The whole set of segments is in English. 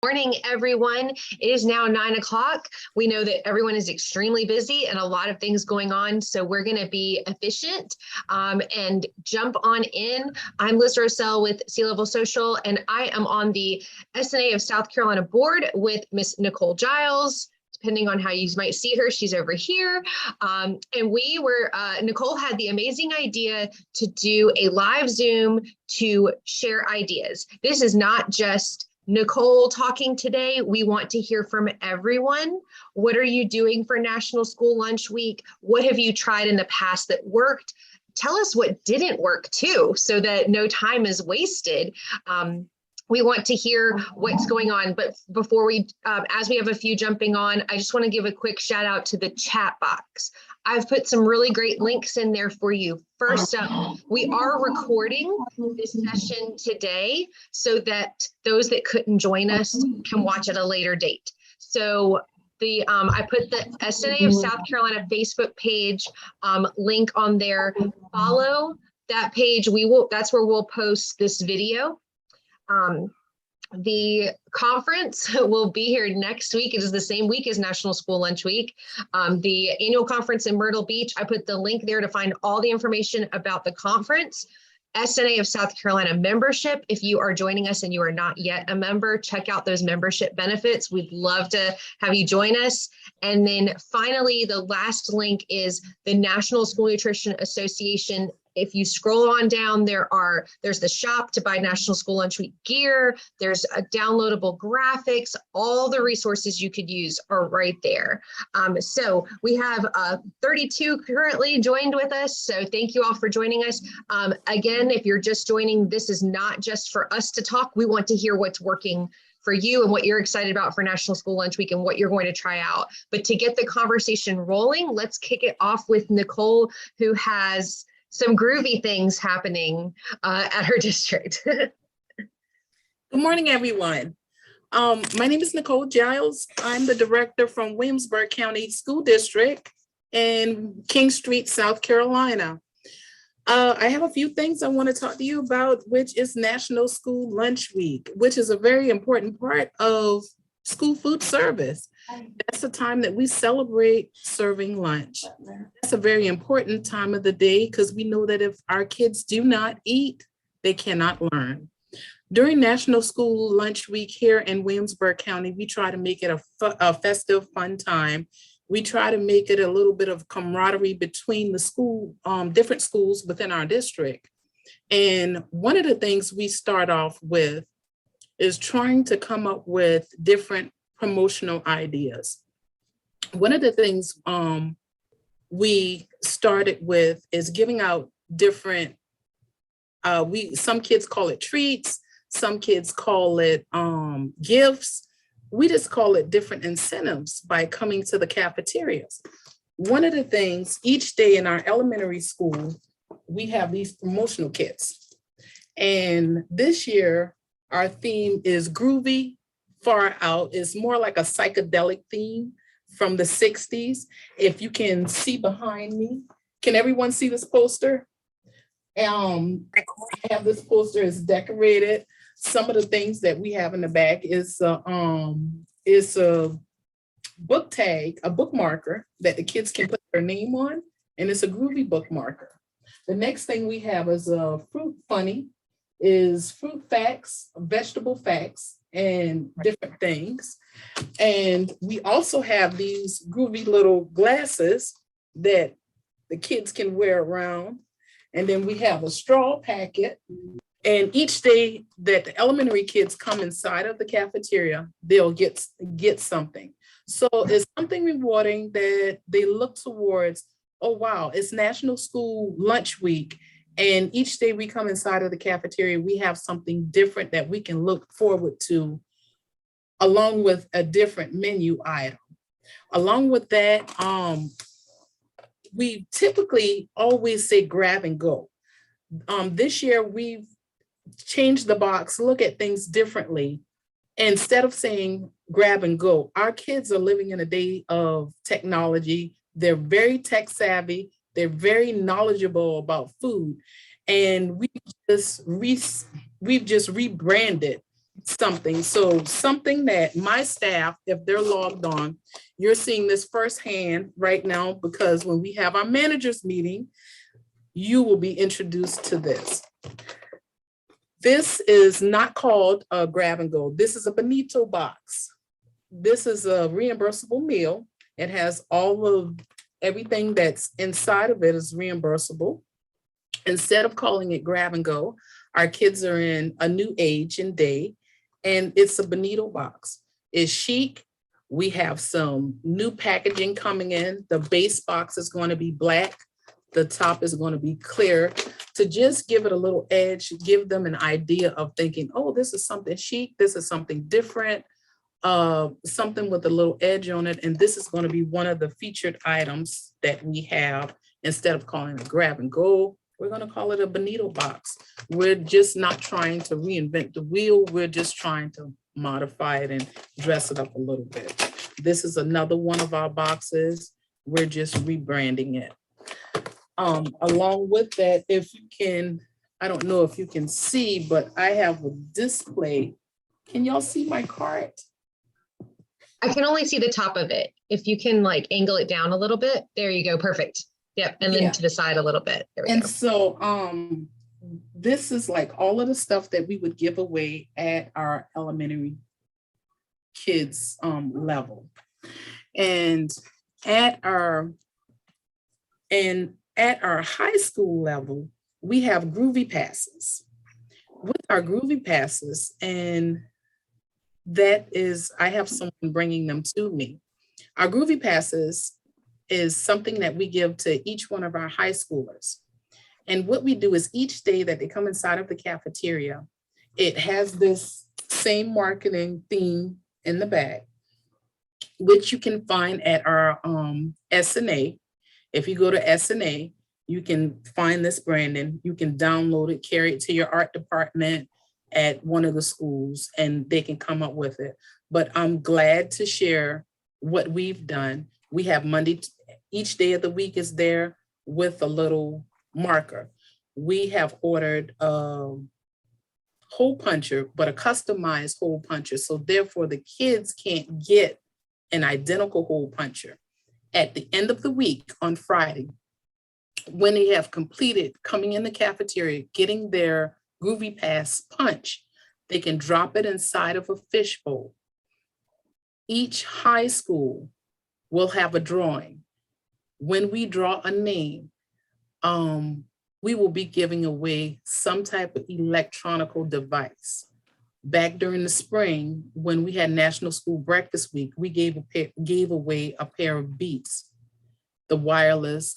Morning, everyone. It is now 9 o'clock. We know that everyone is extremely busy and a lot of things going on, so we're going to be efficient and jump on in. I'm Liz Roesel with C-Level Social, and I am on the SNA of South Carolina board with Miss Nicole Giles. Depending on how you might see her, she's over here. And Nicole had the amazing idea to do a live Zoom to share ideas. This is not just Nicole talking today. We want to hear from everyone. What are you doing for National School Lunch Week? What have you tried in the past that worked? Tell us what didn't work too, so that no time is wasted. We want to hear what's going on, but before we, as we have a few jumping on, I just want to give a quick shout out to the chat box. I've put some really great links in there for you. First up, we are recording this session today so that those that couldn't join us can watch at a later date. So I put the SNA of South Carolina Facebook page link on there. Follow that page. That's where we'll post this video. The conference will be here next week. It is the same week as National School Lunch Week. The annual conference in Myrtle Beach, I put the link there to find all the information about the conference. SNA of South Carolina membership. If you are joining us and you are not yet a member, check out those membership benefits. We'd love to have you join us. And then finally, the last link is the National School Nutrition Association. If you scroll on down, there's the shop to buy National School Lunch Week gear. There's a downloadable graphics. All the resources you could use are right there. So we have 32 currently joined with us. So thank you all for joining us. Again, if you're just joining, this is not just for us to talk. We want to hear what's working for you and what you're excited about for National School Lunch Week and what you're going to try out. But to get the conversation rolling, let's kick it off with Nicole, who has some groovy things happening at her district. Good morning, everyone. My name is Nicole Giles. I'm the director from Williamsburg County School District in King Street, South Carolina. I have a few things I want to talk to you about, which is National School Lunch Week, which is a very important part of school food service. That's the time that we celebrate serving lunch. That's a very important time of the day because we know that if our kids do not eat, they cannot learn. During National School Lunch Week here in Williamsburg County, we try to make it a festive, fun time. We try to make it a little bit of camaraderie between the school, different schools within our district. And one of the things we start off with is trying to come up with different promotional ideas. One of the things we started with is giving out different, some kids call it treats, some kids call it gifts. We just call it different incentives by coming to the cafeterias. One of the things, each day in our elementary school, we have these promotional kits. And this year, our theme is groovy, far out. It's more like a psychedelic theme from the 60s. If you can see behind me, can everyone see this poster? I have this poster, it's decorated. Some of the things that we have in the back is a book tag, a bookmarker that the kids can put their name on, and it's a groovy bookmarker. The next thing we have is a fruit funny, is fruit facts, vegetable facts, and different things. And we also have these groovy little glasses that the kids can wear around. And then we have a straw packet. And each day that the elementary kids come inside of the cafeteria, they'll get something. So it's something rewarding that they look towards, oh, wow, it's National School Lunch Week. And each day we come inside of the cafeteria, we have something different that we can look forward to, along with a different menu item. Along with that, we typically always say grab and go. This year, we've changed the box, look at things differently. Instead of saying grab and go, our kids are living in a day of technology. They're very tech savvy. They're very knowledgeable about food. And we've just rebranded something. So something that my staff, if they're logged on, you're seeing this firsthand right now, because when we have our managers meeting, you will be introduced to this. This is not called a grab and go. This is a bonito box. This is a reimbursable meal. It has all of everything that's inside of it is reimbursable. Instead of calling it grab and go, our kids are in a new age and day, and it's a bonito box. It's chic. We have some new packaging coming in. The base box is going to be black. The top is going to be clear, to just give it a little edge, give them an idea of thinking, oh, this is something chic. This is something different, something with a little edge on it. And this is going to be one of the featured items that we have. Instead of calling it grab and go, we're going to call it a bonito box. We're just not trying to reinvent the wheel. We're just trying to modify it and dress it up a little bit. This is another one of our boxes. We're just rebranding it. Along with that, if you can, I don't know if you can see, but I have a display. Can y'all see my cart? I can only see the top of it. If you can like angle it down a little bit, there you go. Perfect. Yep. And then to the side a little bit. There we go. And so this is like all of the stuff that we would give away at our elementary kids level. And at our high school level, we have groovy passes. With our groovy passes, and that is, I have someone bringing them to me. Our groovy passes is something that we give to each one of our high schoolers. And what we do is each day that they come inside of the cafeteria, it has this same marketing theme in the bag, which you can find at our SNA. If you go to SNA, you can find this branding. You can download it, carry it to your art department at one of the schools, and they can come up with it. But I'm glad to share what we've done. We have Monday, each day of the week is there with a little marker. We have ordered a hole puncher, but a customized hole puncher. So therefore the kids can't get an identical hole puncher. At the end of the week on Friday, when they have completed coming in the cafeteria, getting their groovy pass punch, they can drop it inside of a fishbowl. Each high school will have a drawing. When we draw a name, we will be giving away some type of electronical device. Back during the spring, when we had National School Breakfast Week, we gave away a pair of Beats, the wireless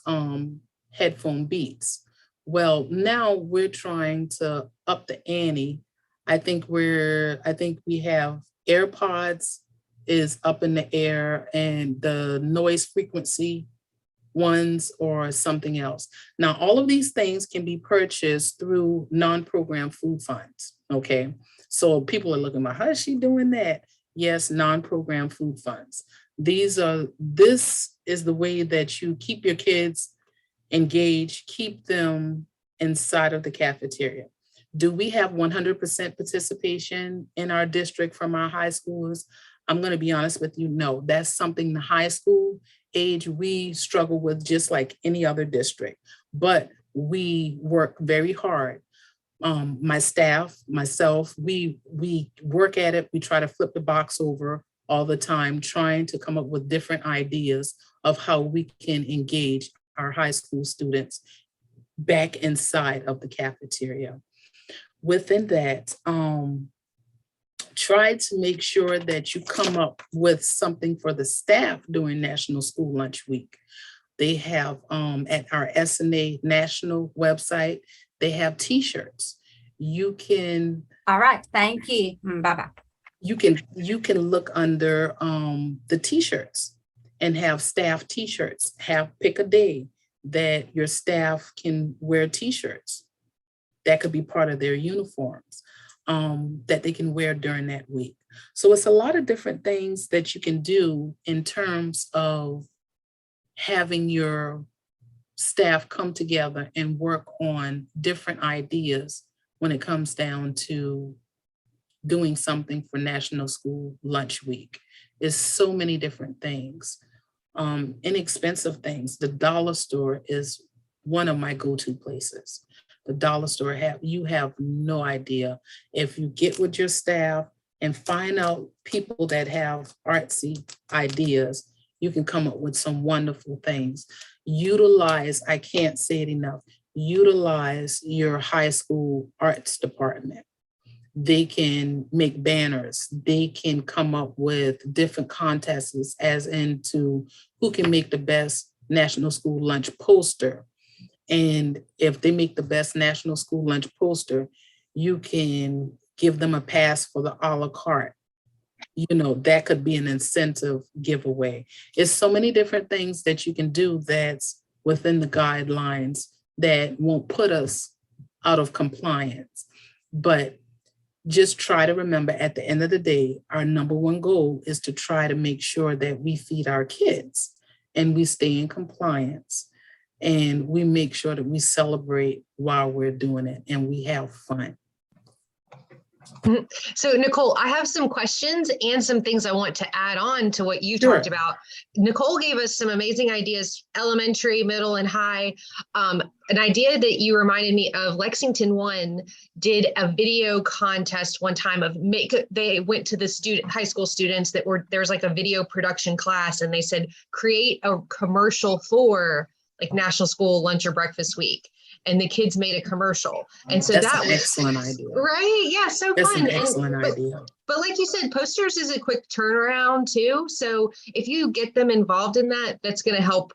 headphone Beats. Well, now we're trying to up the ante. I think we have AirPods is up in the air, and the noise frequency ones or something else. Now, all of these things can be purchased through non-program food funds, okay? So people are looking about, how is she doing that? Yes, non-program food funds. This is the way that you keep your kids engaged, keep them inside of the cafeteria. Do we have 100% participation in our district from our high schoolers? I'm going to be honest with you, no. That's something the high school age we struggle with just like any other district, but we work very hard. My staff, myself, we work at it. We try to flip the box over all the time, trying to come up with different ideas of how we can engage our high school students back inside of the cafeteria. Within that, try to make sure that you come up with something for the staff during National School Lunch Week. They have at our SNA National website, they have t-shirts. You can. All right, thank you. Bye-bye. You can look under the t-shirts and have staff t-shirts. Pick a day that your staff can wear t-shirts. That could be part of their uniforms that they can wear during that week. So it's a lot of different things that you can do in terms of having your staff come together and work on different ideas when it comes down to doing something for National School Lunch Week. It's so many different things, inexpensive things. The dollar store is one of my go-to places. The dollar store, you have no idea. If you get with your staff and find out people that have artsy ideas, you can come up with some wonderful things. Utilize, I can't say it enough, utilize your high school arts department. They can make banners. They can come up with different contests as into who can make the best National School Lunch poster. And if they make the best National School Lunch poster, you can give them a pass for the a la carte. That could be an incentive giveaway. It's so many different things that you can do that's within the guidelines that won't put us out of compliance. But just try to remember, at the end of the day, our number one goal is to try to make sure that we feed our kids and we stay in compliance and we make sure that we celebrate while we're doing it and we have fun. So Nicole, I have some questions and some things I want to add on to what you Sure. talked about. Nicole gave us some amazing ideas, elementary, middle, and high. An idea that you reminded me of, Lexington One did a video contest one time they went to the high school students there was like a video production class, and they said, create a commercial for like National School Lunch or Breakfast Week. And the kids made a commercial. And so That's that an was excellent idea. right. Yeah. So That's fun. an excellent idea. But like you said, posters is a quick turnaround too. So if you get them involved in that, that's going to help.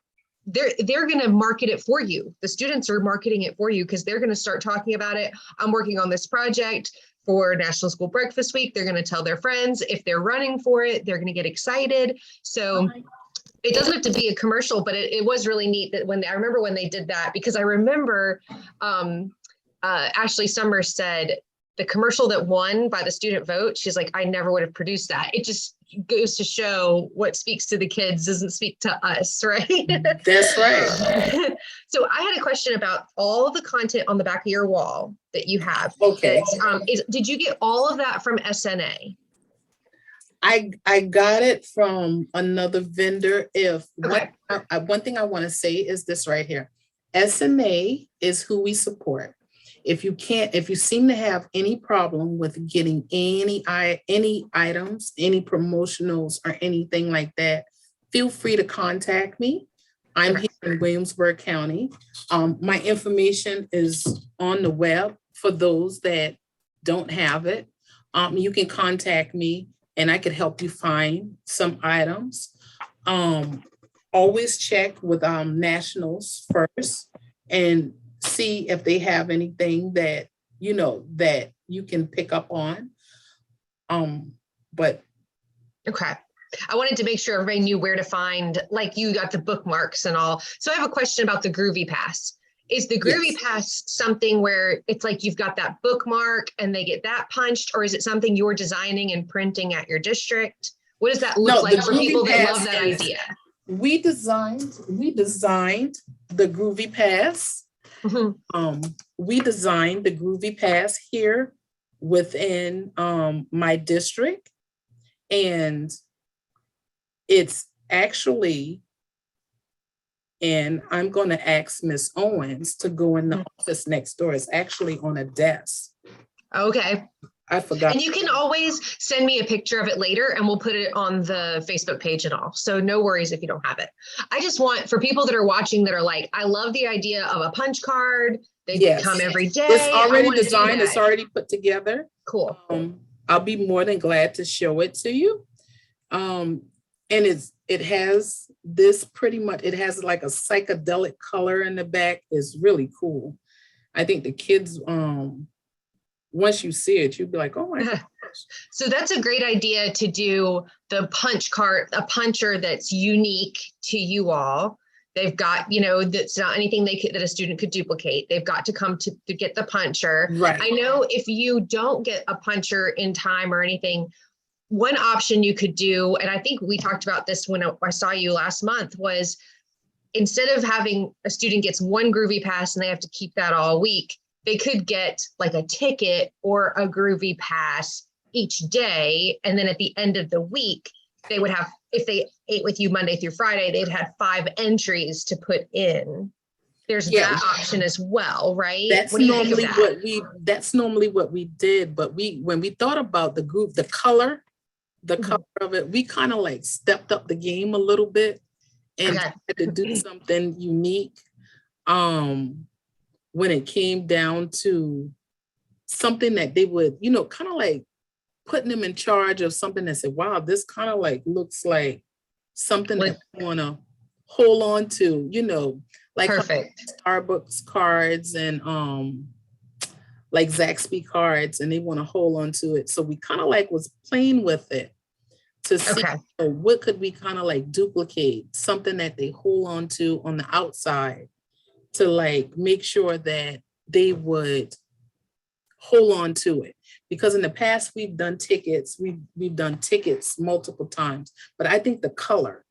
They're going to market it for you. The students are marketing it for you because they're going to start talking about it. I'm working on this project for National School Breakfast Week. They're going to tell their friends. If they're running for it, they're going to get excited. So it doesn't have to be a commercial, but it was really neat that I remember when they did that, because I remember Ashley Summers said the commercial that won by the student vote, she's like, I never would have produced that. It just goes to show what speaks to the kids doesn't speak to us, right? That's right. So I had a question about all of the content on the back of your wall that you have. Okay. Did you get all of that from SNA? I got it from another vendor. Okay. One thing I want to say is this right here. SNA is who we support. If you seem to have any problem with getting any items, any promotionals or anything like that, feel free to contact me. I'm here in Williamsburg County. My information is on the web for those that don't have it. You can contact me and I could help you find some items. Always check with nationals first and see if they have anything that you can pick up on. But okay. I wanted to make sure everybody knew where to find, like you got the bookmarks and all. So I have a question about the Groovy Pass. Is the Groovy Pass something where it's like you've got that bookmark and they get that punched, or is it something you're designing and printing at your district? What does that look like for people that love that idea? We designed the Groovy Pass. Mm-hmm. We designed the Groovy Pass here within my district, and it's actually, and I'm going to ask Miss Owens to go in the office next door. It's actually on a desk. Okay. I forgot. And you can always send me a picture of it later and we'll put it on the Facebook page and all. So no worries if you don't have it. I just want, for people that are watching that are like, I love the idea of a punch card. They come every day. It's already designed. It's already put together. Cool. I'll be more than glad to show it to you. And it has this pretty much, it has like a psychedelic color in the back. It's really cool. I think the kids, once you see it, you'll be like, oh my gosh. So that's a great idea to do the punch card, a puncher that's unique to you all. They've got, that's not anything that a student could duplicate. They've got to come to get the puncher. Right. I know if you don't get a puncher in time or anything, one option you could do, and I think we talked about this when I saw you last month, was instead of having a student gets one Groovy Pass and they have to keep that all week, they could get like a ticket or a Groovy Pass each day. And then at the end of the week, they would have, if they ate with you Monday through Friday, they'd had 5 entries to put in. There's that option as well, right? That's normally what we did. But when we thought about the group, the color of it, we kind of like stepped up the game a little bit and tried to do something unique. When it came down to something that they would, kind of like putting them in charge of something that said, wow, this kind of like looks like something that we want to hold on to, like Starbucks cards and like Zaxby cards, and they want to hold on to it. So we kind of like was playing with it to see what could we kind of like duplicate, something that they hold on to on the outside to like make sure that they would hold on to it. Because in the past we've done tickets, we've done tickets multiple times, but I think the color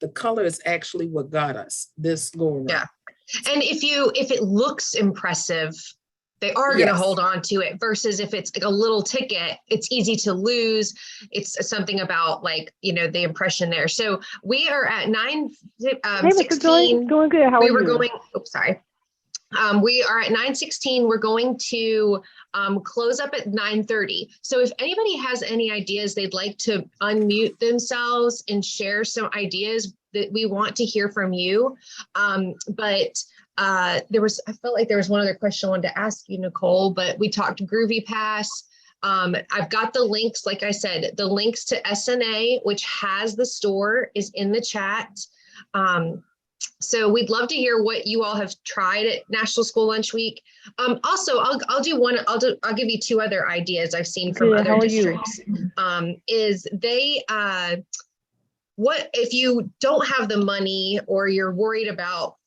is actually what got us this go around. Yeah. And if it looks impressive, they are going to hold on to it, versus if it's like a little ticket, it's easy to lose. It's something about like, the impression there. So we are at 9:16. Going good. How are you? We are at 9:16. We're going to close up at 9:30. So if anybody has any ideas, they'd like to unmute themselves and share some ideas, that we want to hear from you. I felt like there was one other question I wanted to ask you, Nicole, but we talked Groovy Pass. I've got the links, like I said, the links to SNA, which has the store, is in the chat. So we'd love to hear what you all have tried at National School Lunch Week. Also, I'll give you 2 other ideas I've seen from other districts. What if you don't have the money, or you're worried about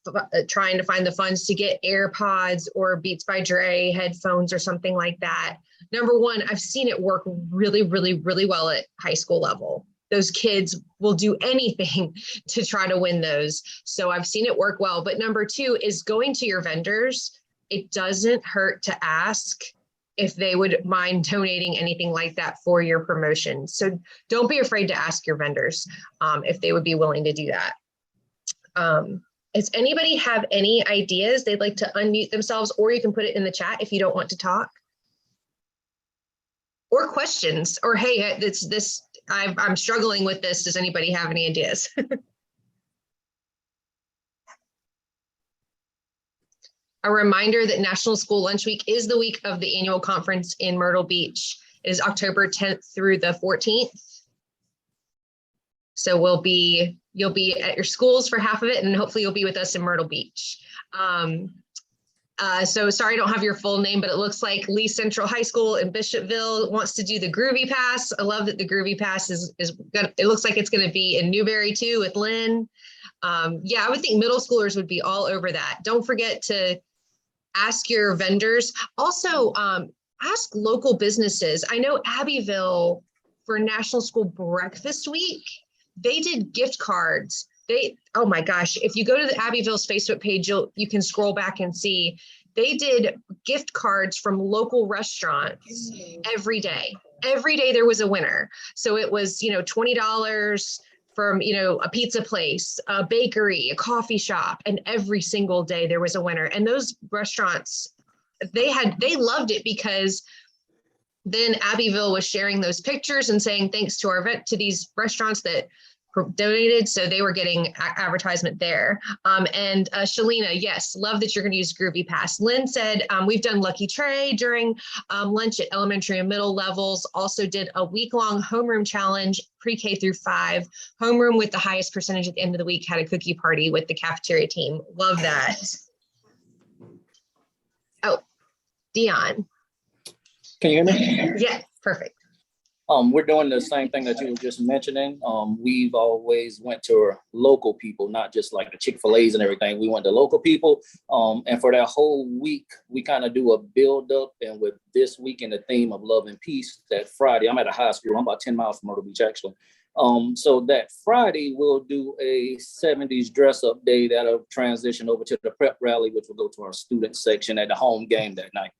trying to find the funds to get AirPods or Beats by Dre headphones or something like that? Number one, I've seen it work really, really, really well at high school level. Those kids will do anything to try to win those. So I've seen it work well. But number 2 is going to your vendors. It doesn't hurt to ask if they would mind donating anything like that for your promotion. So don't be afraid to ask your vendors if they would be willing to do that. Does anybody have any ideas they'd like to unmute themselves, or you can put it in the chat if you don't want to talk? Or questions, or hey, I'm struggling with this. Does anybody have any ideas? A reminder that National School Lunch Week is the week of the annual conference in Myrtle Beach. It is October 10th through the 14th. So you'll be at your schools for half of it, and hopefully you'll be with us in Myrtle Beach. So sorry, I don't have your full name, but it looks like Lee Central High School in Bishopville wants to do the Groovy Pass. I love that the Groovy Pass it looks like it's going to be in Newberry too with Lynn. Yeah, I would think middle schoolers would be all over that. Don't forget to ask your vendors. Also, ask local businesses. I know Abbeville, for National School Breakfast Week, they did gift cards. Oh my gosh, if you go to the Abbeville's Facebook page, you can scroll back and see they did gift cards from local restaurants every day. Every day there was a winner. So it was, $20 from, a pizza place, a bakery, a coffee shop, and every single day there was a winner. And those restaurants, they loved it, because then Abbeville was sharing those pictures and saying thanks to these restaurants that donated, so they were getting advertisement there. And Shalina, yes, love that you're going to use Groovy Pass. Lynn said we've done Lucky Tray during lunch at elementary and middle levels. Also did a week-long homeroom challenge, pre-K through 5. Homeroom with the highest percentage at the end of the week had a cookie party with the cafeteria team. Love that. Oh, Dion. Can you hear me? Yeah, perfect. We're doing the same thing that you were just mentioning. We've always went to local people, not just like the Chick-fil-A's and everything. We went to local people. And for that whole week, we kind of do a build up. And with this week in the theme of love and peace, that Friday, I'm at a high school. I'm about 10 miles from Myrtle Beach, actually. So that Friday, we'll do a 70s dress up day that'll transition over to the prep rally, which will go to our student section at the home game that night.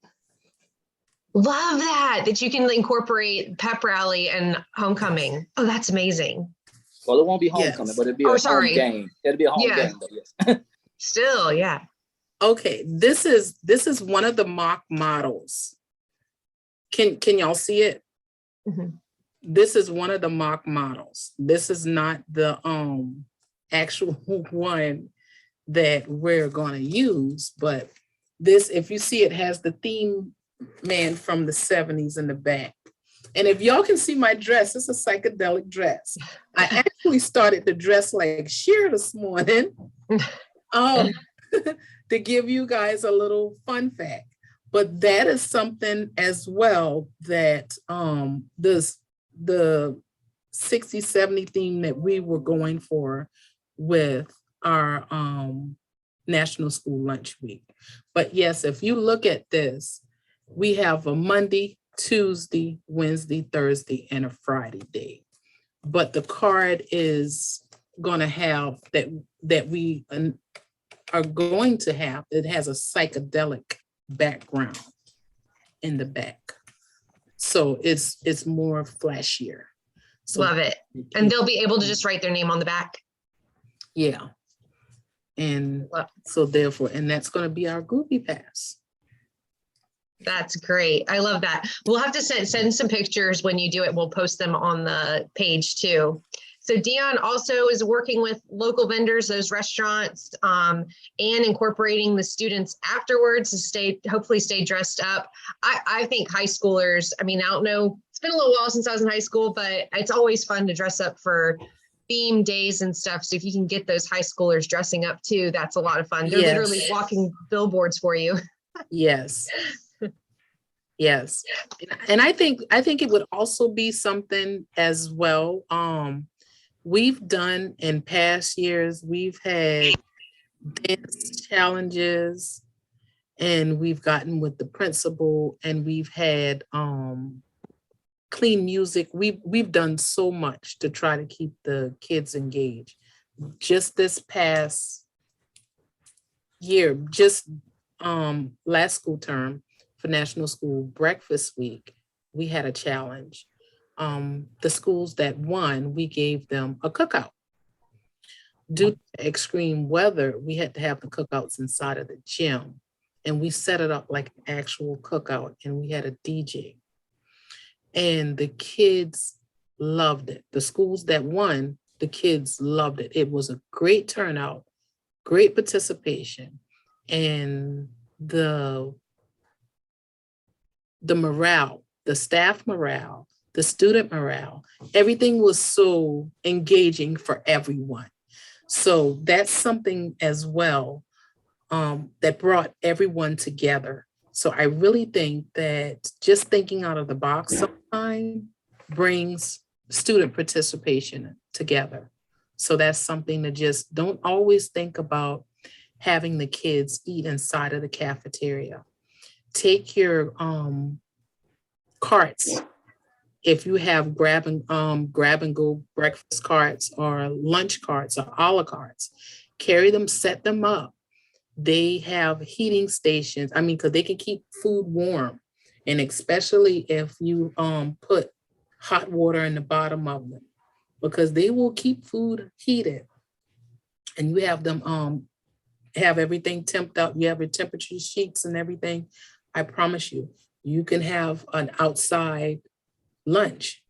Love that you can incorporate pep rally and homecoming. Oh, that's amazing. Well, it won't be homecoming, Yes. but it'll be Oh, a sorry. home game. It'll be a home Yeah. game, but yes. Still, yeah. Okay, this is one of the mock models. Can y'all see it? Mhm. This is one of the mock models. This is not the actual one that we're going to use, but this, if you see, it has the theme man from the 70s in the back. And if y'all can see my dress, it's a psychedelic dress. I actually started to dress like Cher this morning to give you guys a little fun fact. But that is something as well that the 60, 70 theme that we were going for with our National School Lunch Week. But yes, if you look at this, we have a Monday, Tuesday, Wednesday, Thursday, and a Friday day. But the card is going to have that we are going to have, it has a psychedelic background in the back. So it's more flashier. So Love it. And they'll be able to just write their name on the back. yeah. And Love- so therefore, and that's going to be our groupie pass. That's great. I love that. We'll have to send some pictures when you do it. We'll post them on the page too. So Dion also is working with local vendors, those restaurants, and incorporating the students afterwards to hopefully stay dressed up. I think high schoolers, I mean, I don't know, it's been a little while since I was in high school, but it's always fun to dress up for theme days and stuff. So if you can get those high schoolers dressing up too, that's a lot of fun. They're Yes. literally walking billboards for you. Yes. Yes. And I think it would also be something as well. We've done in past years, we've had dance challenges and we've gotten with the principal and we've had clean music. We've done so much to try to keep the kids engaged. Just this past year, just last school term for National School Breakfast Week, we had a challenge. The schools that won, we gave them a cookout. Due to extreme weather, we had to have the cookouts inside of the gym. And we set it up like an actual cookout and we had a DJ. And the kids loved it. The schools that won, the kids loved it. It was a great turnout, great participation. And the morale, the staff morale, the student morale, everything was so engaging for everyone. So that's something as well that brought everyone together. So I really think that just thinking out of the box sometimes brings student participation together. So that's something to just don't always think about having the kids eat inside of the cafeteria. Take your carts. If you have grab and go breakfast carts or lunch carts or a la carts, carry them, set them up. They have heating stations. I mean, because they can keep food warm. And especially if you put hot water in the bottom of them, because they will keep food heated. And you have them have everything temped up. You have your temperature sheets and everything. I promise you, you can have an outside lunch.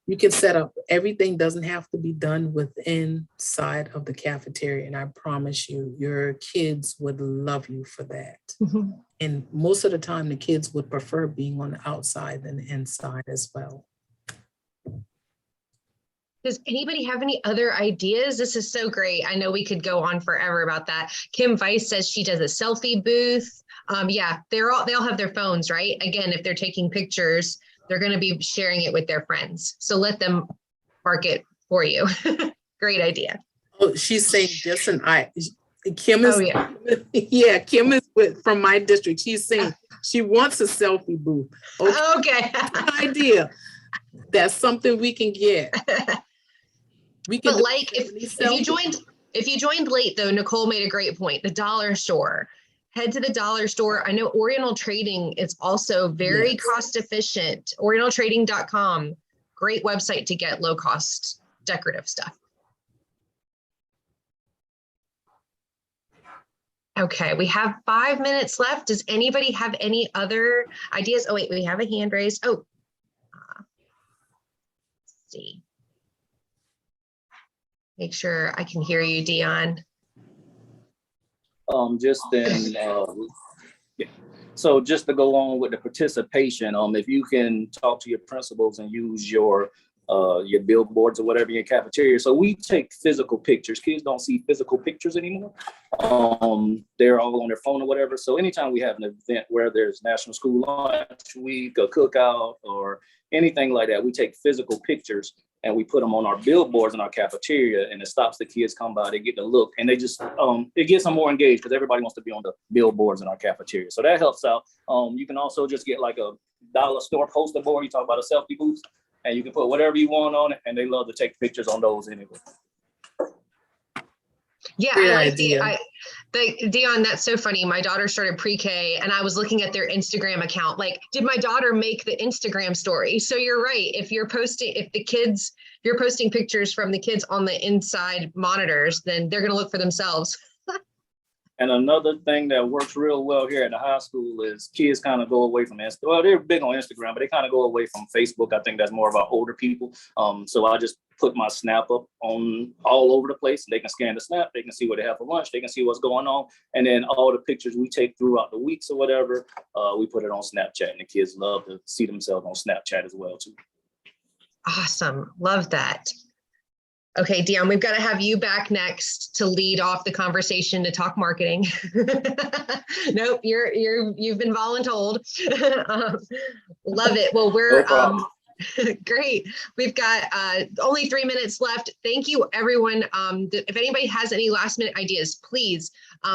You can set up, everything doesn't have to be done within side of the cafeteria. And I promise you, your kids would love you for that. Mm-hmm. And most of the time, the kids would prefer being on the outside than the inside as well. Does anybody have any other ideas? This is so great. I know we could go on forever about that. Kim Weiss says she does a selfie booth. Yeah, they all have their phones, right? Again, if they're taking pictures, they're going to be sharing it with their friends. So let them mark it for you. Great idea. Oh, she's saying this, and Kim is, Oh, yeah. yeah, Kim is from my district. She's saying she wants a selfie booth. Okay. Good idea. That's something we can get. We can. But like if you joined late though, Nicole made a great point. The dollar store head to the dollar store. I know Oriental Trading is also very Yes. cost efficient. Orientaltrading.com, great website to get low cost decorative stuff. Okay, we have 5 minutes left. Does anybody have any other ideas? Oh wait, we have a hand raised. Oh, let's see. Make sure I can hear you, Dion. Just in, yeah. So just to go on with the participation, if you can talk to your principals and use your billboards or whatever in your cafeteria. So we take physical pictures. Kids don't see physical pictures anymore. They're all on their phone or whatever. So anytime we have an event where there's National School Lunch Week, a cookout, or anything like that, we take physical pictures and we put them on our billboards in our cafeteria, and it stops the kids come by, they get to look, and they just, it gets them more engaged because everybody wants to be on the billboards in our cafeteria. So that helps out. You can also just get like a dollar store poster board. You talk about a selfie booth, and you can put whatever you want on it, and they love to take pictures on those anyway. Yeah, Great I like idea. Dion, that's so funny. My daughter started pre-K and I was looking at their Instagram account. Like, did my daughter make the Instagram story? So you're right. If you're posting pictures from the kids on the inside monitors, then they're going to look for themselves. And another thing that works real well here at the high school is kids kind of go away from Instagram. Well, they're big on Instagram, but they kind of go away from Facebook. I think that's more about older people. So I just put my Snap up on all over the place. They can scan the Snap. They can see what they have for lunch. They can see what's going on. And then all the pictures we take throughout the weeks or whatever, we put it on Snapchat. And the kids love to see themselves on Snapchat as well, too. Awesome. Love that. Okay, Dion, we've got to have you back next to lead off the conversation to talk marketing. Nope, you've been voluntold. Love it. Well, we're great. We've got only 3 minutes left. Thank you, everyone. If anybody has any last minute ideas, please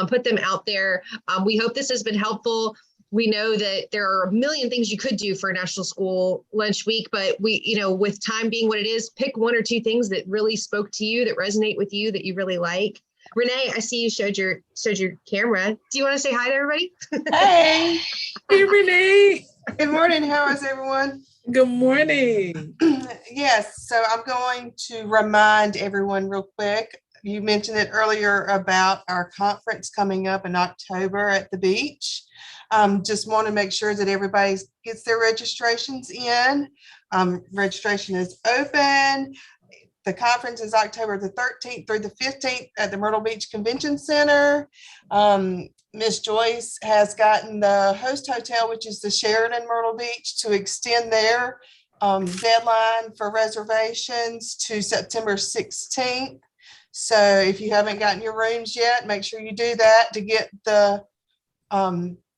put them out there. We hope this has been helpful. We know that there are a million things you could do for National School Lunch Week, but with time being what it is, pick 1 or 2 things that really spoke to you, that resonate with you, that you really like. Renee, I see you showed your camera. Do you want to say hi to everybody? Hey, Hey, Renee. good morning. How is everyone? Good morning. Yes, so I'm going to remind everyone real quick. You mentioned it earlier about our conference coming up in October at the beach. Just want to make sure that everybody gets their registrations in. Registration is open. The conference is October the 13th through the 15th at the Myrtle Beach Convention Center. Miss Joyce has gotten the host hotel, which is the Sheraton Myrtle Beach, to extend their deadline for reservations to September 16th. So if you haven't gotten your rooms yet, make sure you do that to get the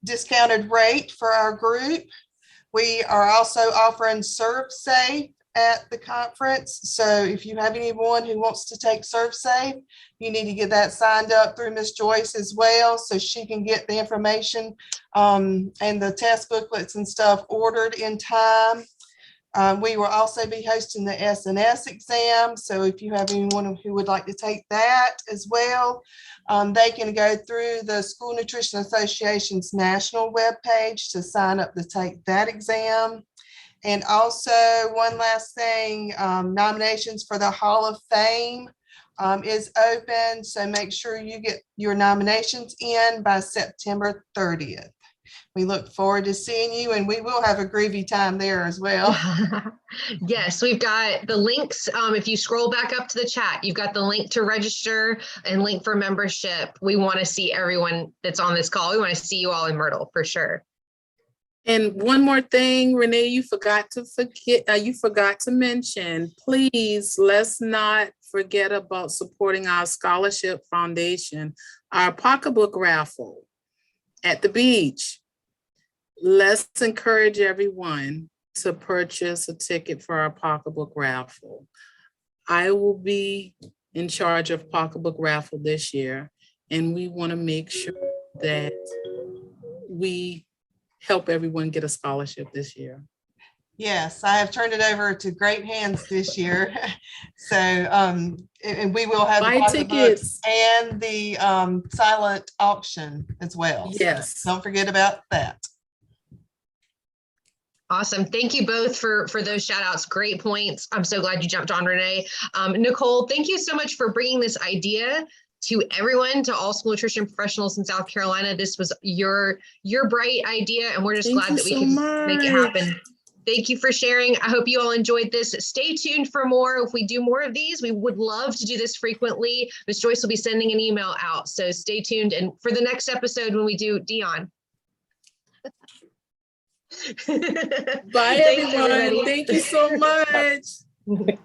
discounted rate for our group. We are also offering Serve Safe at the conference. So if you have anyone who wants to take Serve Safe, you need to get that signed up through Miss Joyce as well, so she can get the information and the test booklets and stuff ordered in time. We will also be hosting the S&S exam. So if you have anyone who would like to take that as well, they can go through the School Nutrition Association's national webpage to sign up to take that exam. And also, one last thing, nominations for the Hall of Fame is open. So make sure you get your nominations in by September 30th. We look forward to seeing you, and we will have a groovy time there as well. Yes, we've got the links. If you scroll back up to the chat, you've got the link to register and link for membership. We want to see everyone that's on this call. We want to see you all in Myrtle for sure. And one more thing, Renee, you forgot to mention, please, let's not forget about supporting our scholarship foundation, our pocketbook raffle at the beach. Let's encourage everyone to purchase a ticket for our pocketbook raffle. I will be in charge of pocketbook raffle this year, and we want to make sure that we help everyone get a scholarship this year. Yes, I have turned it over to great hands this year. So, and we will have the Buy pocketbooks tickets. and the silent auction as well. So Yes. don't forget about that. Awesome. Thank you both for those shout outs. Great points. I'm so glad you jumped on, Renee. Nicole, thank you so much for bringing this idea to everyone, to all school nutrition professionals in South Carolina. This was your bright idea, and we're just glad that we can make it happen. Thank you for sharing. I hope you all enjoyed this. Stay tuned for more. If we do more of these, we would love to do this frequently. Ms. Joyce will be sending an email out. So stay tuned. And for the next episode, when we do Dion. Bye, everyone. Thank you so much.